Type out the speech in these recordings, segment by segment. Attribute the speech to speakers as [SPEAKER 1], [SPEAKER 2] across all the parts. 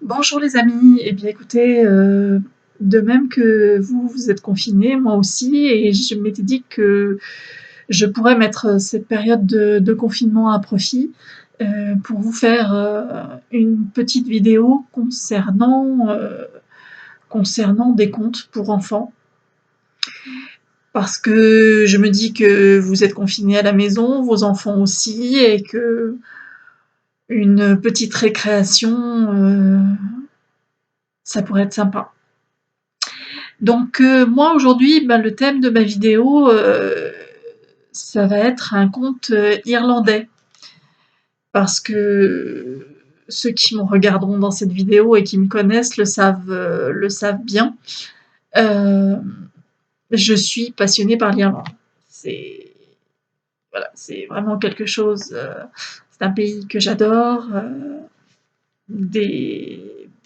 [SPEAKER 1] Bonjour les amis, eh bien écoutez, de même que vous êtes confinés, moi aussi, et je m'étais dit que je pourrais mettre cette période de confinement à profit pour vous faire une petite vidéo concernant des contes pour enfants. Parce que je me dis que vous êtes confinés à la maison, vos enfants aussi, et que une petite récréation, ça pourrait être sympa. Donc moi aujourd'hui, le thème de ma vidéo, ça va être un conte irlandais. Parce que ceux qui me regarderont dans cette vidéo et qui me connaissent le savent bien. Euh, je suis passionnée par l'Irlande. C'est voilà, c'est vraiment quelque chose. C'est un pays que j'adore, des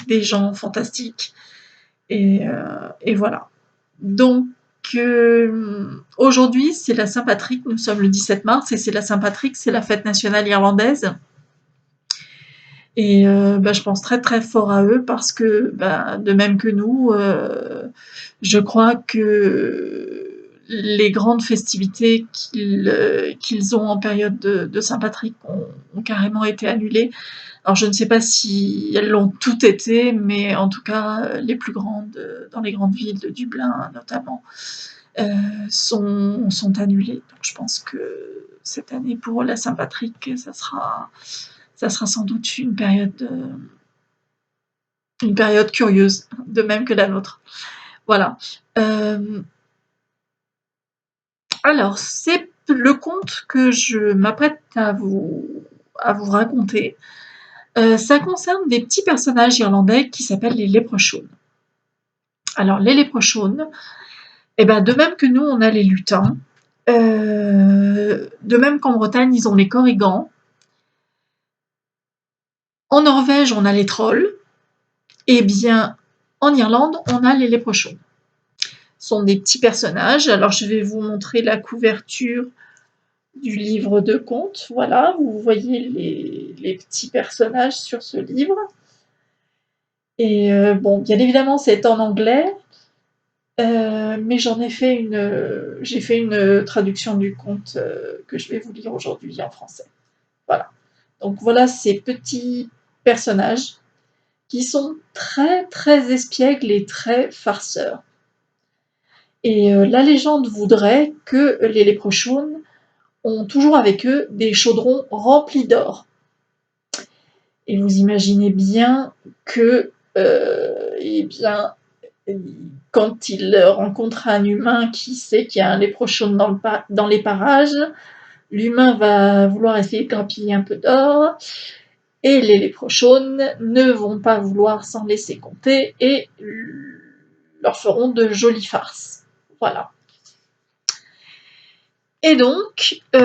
[SPEAKER 1] gens fantastiques et voilà. Donc aujourd'hui, c'est la Saint-Patrick, nous sommes le 17 mars et c'est la Saint-Patrick, c'est la fête nationale irlandaise. Et je pense très très fort à eux parce que de même que nous, je crois que les grandes festivités qu'ils ont en période de Saint-Patrick ont carrément été annulées. Alors je ne sais pas si elles l'ont toutes été, mais en tout cas les plus grandes, dans les grandes villes de Dublin notamment, sont annulées. Donc je pense que cette année pour la Saint-Patrick, ça sera sans doute une période curieuse, de même que la nôtre. Voilà. Alors c'est le conte que je m'apprête à vous raconter. Ça concerne des petits personnages irlandais qui s'appellent les Leprechauns. Alors les Leprechauns, de même que nous on a les lutins, de même qu'en Bretagne ils ont les corrigans, en Norvège on a les trolls, et bien en Irlande on a les Leprechauns. Ce sont des petits personnages. Alors je vais vous montrer la couverture du livre de contes. Voilà, vous voyez les petits personnages sur ce livre. Et bon, bien évidemment c'est en anglais, mais j'ai fait une traduction du conte que je vais vous lire aujourd'hui en français. Voilà. Donc voilà ces petits personnages qui sont très très espiègles et très farceurs. Et la légende voudrait que les Leprechauns ont toujours avec eux des chaudrons remplis d'or. Et vous imaginez bien que, quand il rencontre un humain qui sait qu'il y a un léprochaun dans les parages, l'humain va vouloir essayer de grappiller un peu d'or, et les léprechauns ne vont pas vouloir s'en laisser compter et leur feront de jolies farces. Voilà. Et donc, les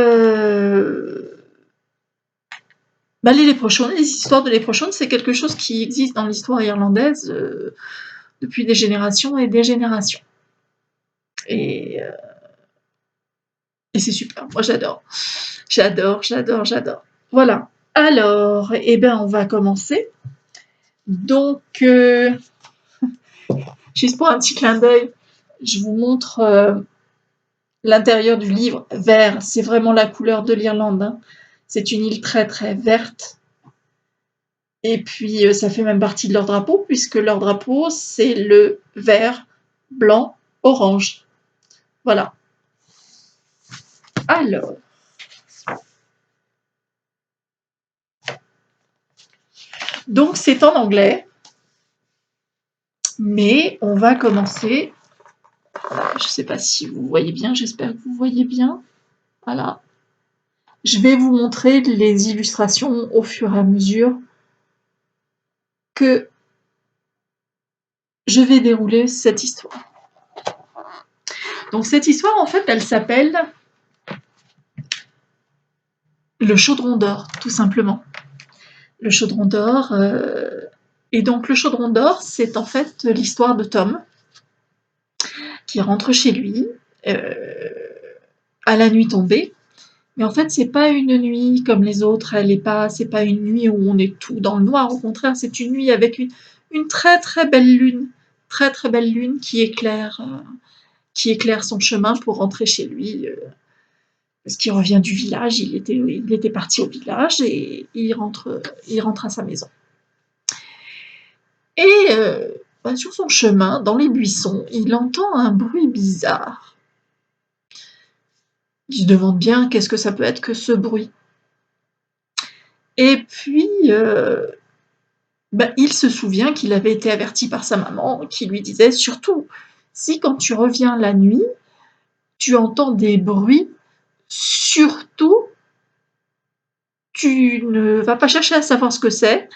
[SPEAKER 1] léprechauns, les histoires de léprechauns, c'est quelque chose qui existe dans l'histoire irlandaise depuis des générations et des générations. Et, euh, et c'est super, moi j'adore. J'adore, j'adore, j'adore. Voilà. Alors, on va commencer. Donc, juste pour un petit clin d'œil, je vous montre l'intérieur du livre. Vert, c'est vraiment la couleur de l'Irlande. Hein. C'est une île très très verte. Et puis, ça fait même partie de leur drapeau, puisque leur drapeau, c'est le vert, blanc, orange. Voilà. Alors, donc c'est en anglais, mais on va commencer. Je ne sais pas si vous voyez bien, j'espère que vous voyez bien. Voilà. Je vais vous montrer les illustrations au fur et à mesure que je vais dérouler cette histoire. Donc cette histoire, en fait, elle s'appelle Le chaudron d'or, tout simplement. Le chaudron d'or. Et donc le chaudron d'or, c'est en fait l'histoire de Tom qui rentre chez lui à la nuit tombée, Mais en fait, c'est pas une nuit comme les autres, c'est pas une nuit où on est tout dans le noir, au contraire, c'est une nuit avec une très très belle lune, très très belle lune qui éclaire son chemin pour rentrer chez lui, parce qu'il revient du village, il était parti au village et il rentre à sa maison. Et sur son chemin, dans les buissons, il entend un bruit bizarre. Il se demande bien qu'est-ce que ça peut être que ce bruit. Et puis, il se souvient qu'il avait été averti par sa maman qui lui disait « Surtout, si quand tu reviens la nuit, tu entends des bruits, surtout, tu ne vas pas chercher à savoir ce que c'est,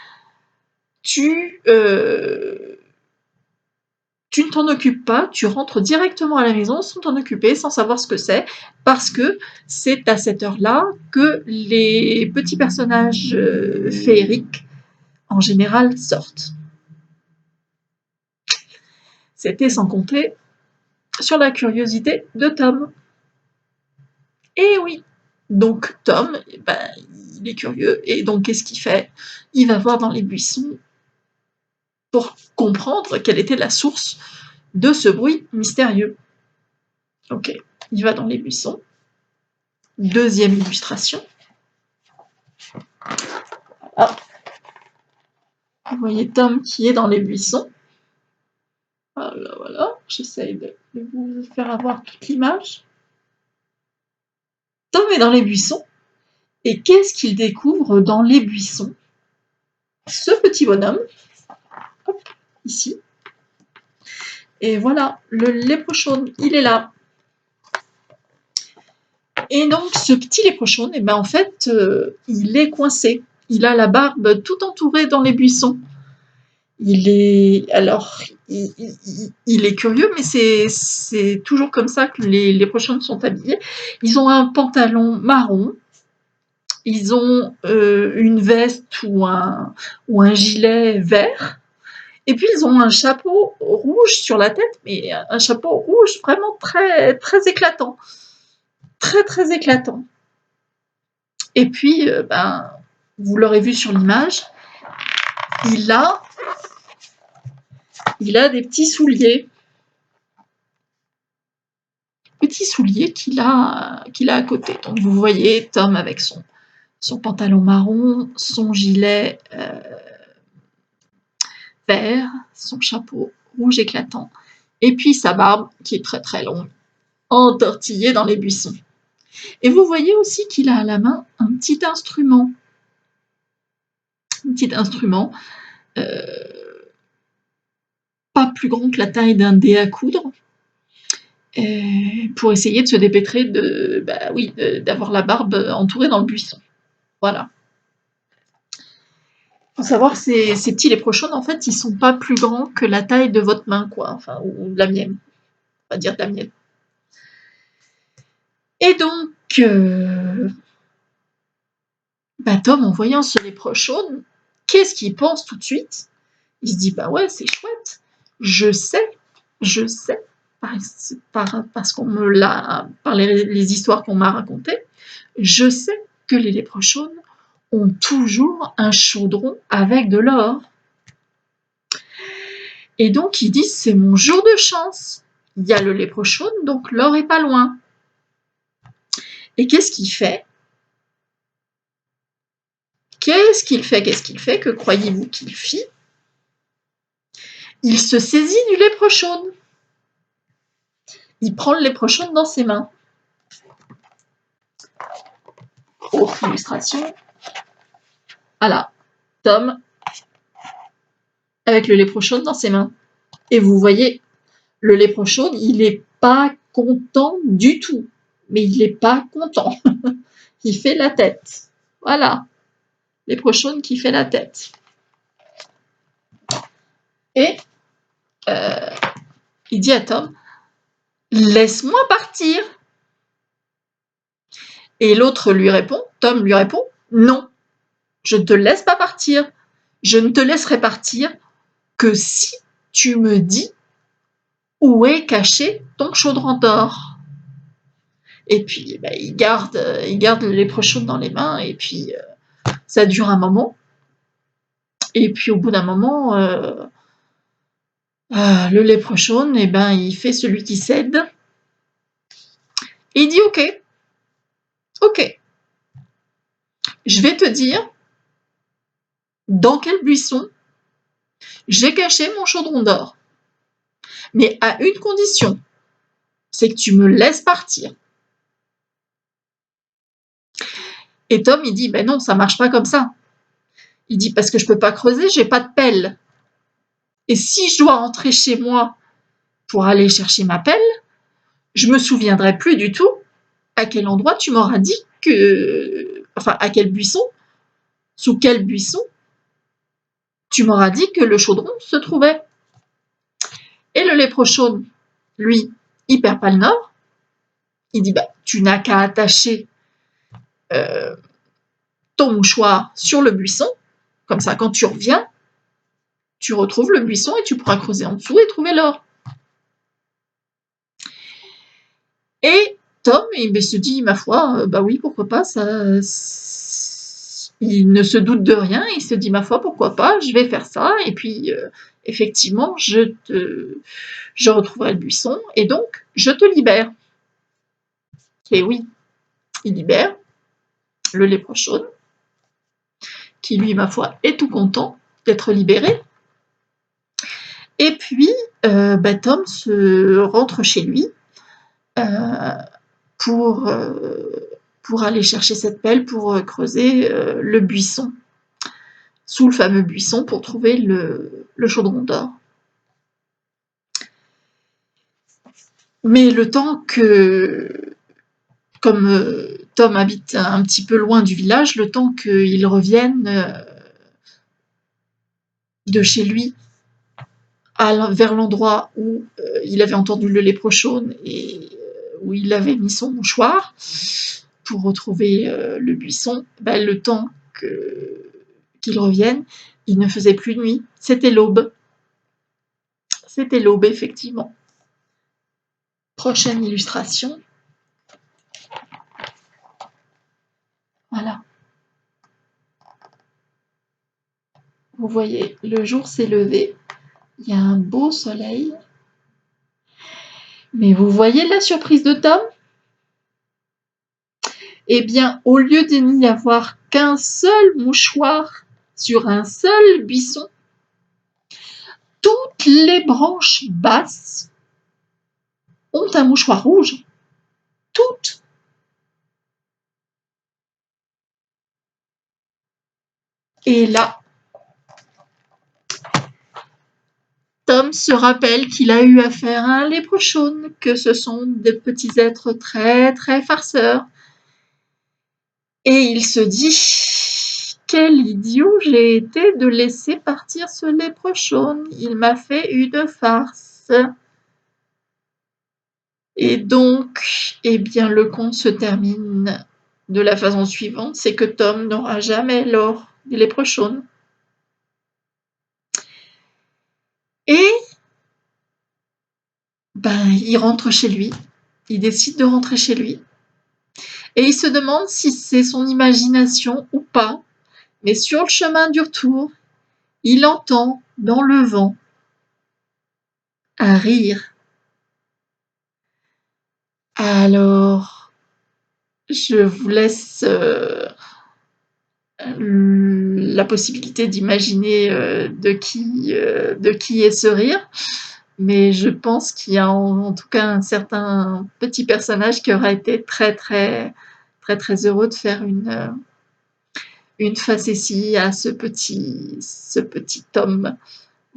[SPEAKER 1] tu ne t'en occupes pas, tu rentres directement à la maison sans t'en occuper, sans savoir ce que c'est, parce que c'est à cette heure-là que les petits personnages féeriques, en général, sortent. » C'était sans compter sur la curiosité de Tom. Et oui, donc Tom, il est curieux, et donc qu'est-ce qu'il fait? Il va voir dans les buissons pour comprendre quelle était la source de ce bruit mystérieux. Ok, il va dans les buissons. Deuxième illustration. Voilà. Vous voyez Tom qui est dans les buissons. Voilà, j'essaye de vous faire avoir toute l'image. Tom est dans les buissons, et qu'est-ce qu'il découvre dans les buissons? Ce petit bonhomme, hop, ici. Et voilà, le léprechaun, il est là. Et donc, ce petit léprechaun, en fait, il est coincé. Il a la barbe tout entourée dans les buissons. Il est curieux, mais c'est toujours comme ça que les léprechauns sont habillés. Ils ont un pantalon marron, ils ont une veste ou un gilet vert, et puis ils ont un chapeau rouge sur la tête, mais un chapeau rouge vraiment très, très éclatant. Très, très éclatant. Et puis, vous l'aurez vu sur l'image, il a des petits souliers. Petits souliers qu'il a à côté. Donc vous voyez Tom avec son pantalon marron, son gilet vert, son chapeau rouge éclatant, et puis sa barbe qui est très très longue, entortillée dans les buissons. Et vous voyez aussi qu'il a à la main un petit instrument. Un petit instrument pas plus grand que la taille d'un dé à coudre, pour essayer de se dépêtrer d'avoir la barbe entourée dans le buisson. Voilà. Il faut savoir, ces petits léprechauns, en fait, ils sont pas plus grands que la taille de votre main, quoi, enfin, ou de la mienne. On va dire de la mienne. Et donc, Tom, en voyant ce léprechaun, qu'est-ce qu'il pense tout de suite? Il se dit, ouais, c'est chouette, je sais, parce qu'on me l'a, par les histoires qu'on m'a racontées, je sais que les léprechauns ont toujours un chaudron avec de l'or. Et donc ils disent, c'est mon jour de chance. Il y a le léprechaun, donc l'or est pas loin. Et qu'est-ce qu'il fait? Qu'est-ce qu'il fait? Que croyez-vous qu'il fit? Il se saisit du léprechaun. Il prend le léprechaun dans ses mains. Autre illustration. Voilà, Tom avec le léprechaun dans ses mains. Et vous voyez, le léprechaun, il n'est pas content du tout. Mais il n'est pas content. Il fait la tête. Voilà, léprechaun qui fait la tête. Et il dit à Tom, laisse-moi partir. Et l'autre lui répond, Tom lui répond, non, je ne te laisse pas partir. Je ne te laisserai partir que si tu me dis où est caché ton chaudron d'or. Et puis bah, il garde le léprechaune dans les mains, et puis ça dure un moment. Et puis au bout d'un moment, le léprechaune, eh ben, il fait celui qui cède. Et il dit ok, je vais te dire dans quel buisson j'ai caché mon chaudron d'or. Mais à une condition, c'est que tu me laisses partir. Et Tom, il dit, ben non, ça marche pas comme ça. Il dit, parce que je peux pas creuser, j'ai pas de pelle. Et si je dois rentrer chez moi pour aller chercher ma pelle, je me souviendrai plus du tout à quel endroit tu m'auras dit que... Enfin, à quel buisson, sous quel buisson, tu m'auras dit que le chaudron se trouvait. Et le léprechaune, lui, il perd pas le nord. Il dit, bah, tu n'as qu'à attacher ton mouchoir sur le buisson. Comme ça, quand tu reviens, tu retrouves le buisson et tu pourras creuser en dessous et trouver l'or. Et Tom, il se dit, ma foi, bah oui, pourquoi pas, ça... Il ne se doute de rien, il se dit, ma foi, pourquoi pas, je vais faire ça, et puis, effectivement, je retrouverai le buisson, et donc, je te libère. Et oui, il libère le léprechaune, qui lui, ma foi, est tout content d'être libéré. Et puis, Tom se rentre chez lui pour aller chercher cette pelle, pour creuser le buisson, sous le fameux buisson, pour trouver le chaudron d'or. Mais le temps que, comme Tom habite un petit peu loin du village, le temps qu'il revienne de chez lui vers l'endroit où il avait entendu le léprechaune et où il avait mis son mouchoir pour retrouver le buisson, ben, le temps qu'il revienne, il ne faisait plus nuit, c'était l'aube. C'était l'aube, effectivement. Prochaine illustration. Voilà. Vous voyez, le jour s'est levé. Il y a un beau soleil. Mais vous voyez la surprise de Tom? Eh bien, au lieu de n'y avoir qu'un seul mouchoir sur un seul buisson, toutes les branches basses ont un mouchoir rouge. Toutes. Et là, Tom se rappelle qu'il a eu affaire à un léprechaune, que ce sont des petits êtres très très farceurs. Et il se dit, quel idiot j'ai été de laisser partir ce léprechaune, il m'a fait une farce. Et donc, eh bien, le conte se termine de la façon suivante, c'est que Tom n'aura jamais l'or du léprechaune. Et ben, il rentre chez lui, il décide de rentrer chez lui. Et il se demande si c'est son imagination ou pas, mais sur le chemin du retour, il entend dans le vent un rire. Alors, je vous laisse la possibilité d'imaginer de qui est ce rire, mais je pense qu'il y a en tout cas un certain petit personnage qui aura été très très très très heureux de faire une facétie à ce petit homme.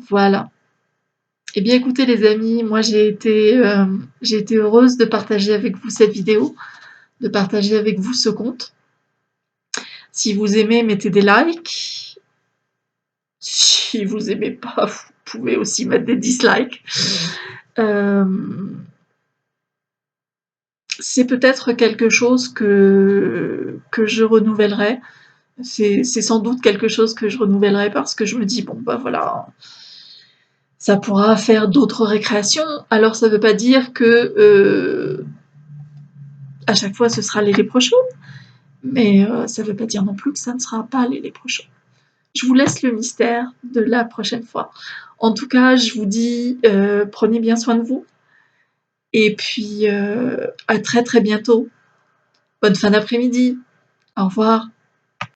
[SPEAKER 1] Voilà. Eh bien écoutez les amis, moi j'ai été heureuse de partager avec vous cette vidéo, de partager avec vous ce conte. Si vous aimez, mettez des likes. Si vous aimez pas, vous pouvez aussi mettre des dislikes. C'est peut-être quelque chose que je renouvellerai. C'est sans doute quelque chose que je renouvellerai parce que je me dis, bon bah voilà, ça pourra faire d'autres récréations. Alors ça veut pas dire que à chaque fois ce sera les lépreux chaudes, mais ça veut pas dire non plus que ça ne sera pas les lépreux chaudes. Je vous laisse le mystère de la prochaine fois. En tout cas, je vous dis, prenez bien soin de vous et puis, à très, très bientôt. Bonne fin d'après-midi. Au revoir.